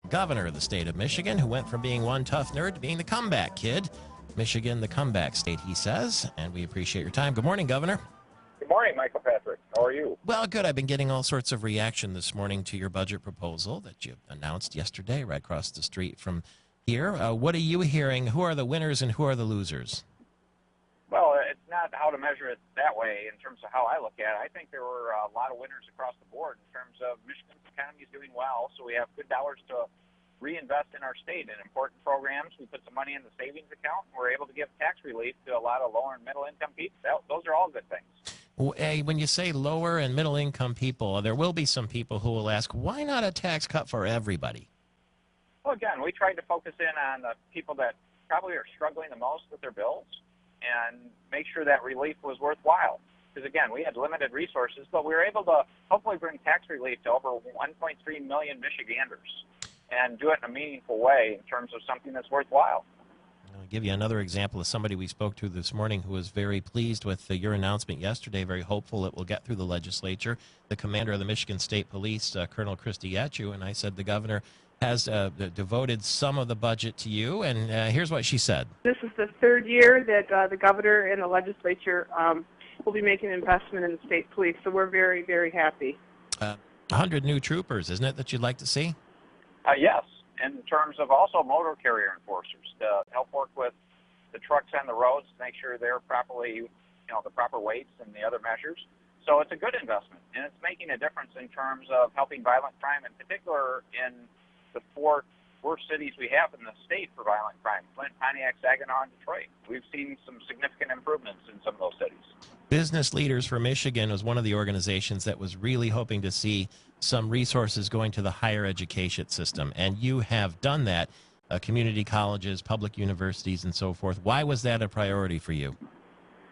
Governor of the state of Michigan, who went from being one tough nerd to being the comeback kid. Michigan, the comeback state, he says, and we appreciate your time. Good morning, Governor. Good morning, Michael Patrick. How are you? Well, good. I've been getting all sorts of reaction this morning to your budget proposal that you announced yesterday right across the street from here. What are you hearing? Who are the winners and who are the losers? Well, it's not how to measure it that way in terms of how I look at it. I think there were a lot of winners across the board in terms of Michigan's economy is doing well, so we have good dollars to reinvest in our state in important programs. We put some money in the savings account, and we're able to give tax relief to a lot of lower and middle income people. Those are all good things. When you say lower and middle income people, there will be some people who will ask, why not a tax cut for everybody? Well, again, we tried to focus in on the people that probably are struggling the most with their bills and make sure that relief was worthwhile. Because, again, we had limited resources, but we were able to hopefully bring tax relief to over 1.3 million Michiganders and do it in a meaningful way in terms of something that's worthwhile. I'll give you another example of somebody we spoke to this morning who was very pleased with your announcement yesterday, very hopeful it will get through the legislature. The commander of the Michigan State Police, Colonel Christy Yatchu, and I said the governor has devoted some of the budget to you, and here's what she said. This is the third year that the governor and the legislature will be making an investment in the state police, so we're very, very happy. 100 new troopers, isn't it, that you'd like to see? Yes, in terms of also motor carrier enforcers to help work with the trucks on the roads to make sure they're properly, the proper weights and the other measures. So it's a good investment, and it's making a difference in terms of helping violent crime, in particular in the four worst cities we have in the state for violent crime: Flint, Pontiac, Saginaw, and Detroit. We've seen some significant improvements in some of those cities. Business Leaders for Michigan was one of the organizations that was really hoping to see some resources going to the higher education system, and you have done that, community colleges, public universities, and so forth. Why was that a priority for you?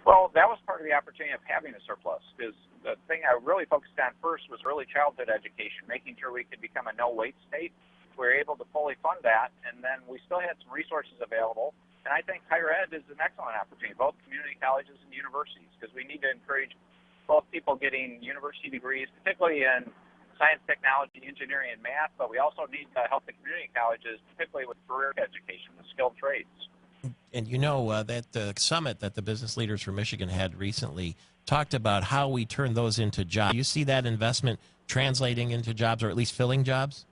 Well, that was part of the opportunity of having a surplus, because the thing I really focused on first was early childhood education, making sure we could become a no-wait state. We were able to fully fund that, and then we still had some resources available. And I think higher ed is an excellent opportunity, both community colleges and universities, because we need to encourage both people getting university degrees, particularly in science, technology, engineering, and math, but we also need to help the community colleges, particularly with career education, the skilled trades. And that the summit that the Business Leaders for Michigan had recently talked about how we turn those into jobs. Do you see that investment translating into jobs, or at least filling jobs?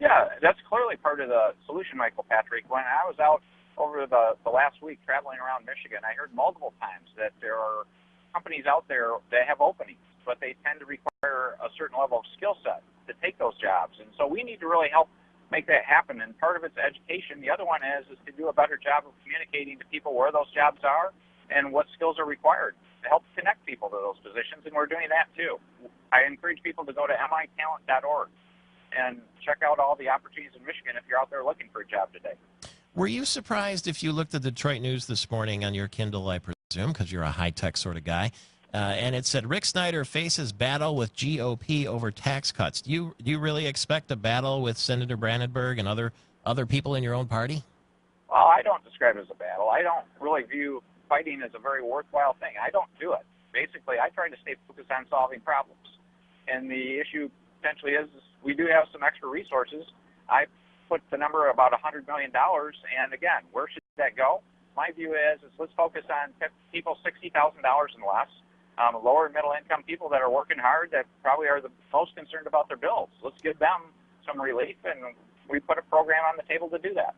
Yeah, that's clearly part of the solution, Michael Patrick. When I was out over the last week traveling around Michigan, I heard multiple times that there are companies out there that have openings, but they tend to require a certain level of skill set to take those jobs. And so we need to really help make that happen. And part of it's education. The other one is to do a better job of communicating to people where those jobs are and what skills are required to help connect people to those positions. And we're doing that too. I encourage people to go to mitalent.org and check out all the opportunities in Michigan if you're out there looking for a job today. Were you surprised if you looked at the Detroit News this morning on your Kindle, I presume, because you're a high-tech sort of guy, and it said, Rick Snyder faces battle with GOP over tax cuts. Do you really expect a battle with Senator Brandenburg and other people in your own party? Well, I don't describe it as a battle. I don't really view fighting as a very worthwhile thing. I don't do it. Basically, I try to stay focused on solving problems. And the issue potentially is we do have some extra resources. I put the number about $100 million, and again, where should that go? My view is let's focus on people $60,000 and less, lower and middle income people that are working hard that probably are the most concerned about their bills. Let's give them some relief, and we put a program on the table to do that.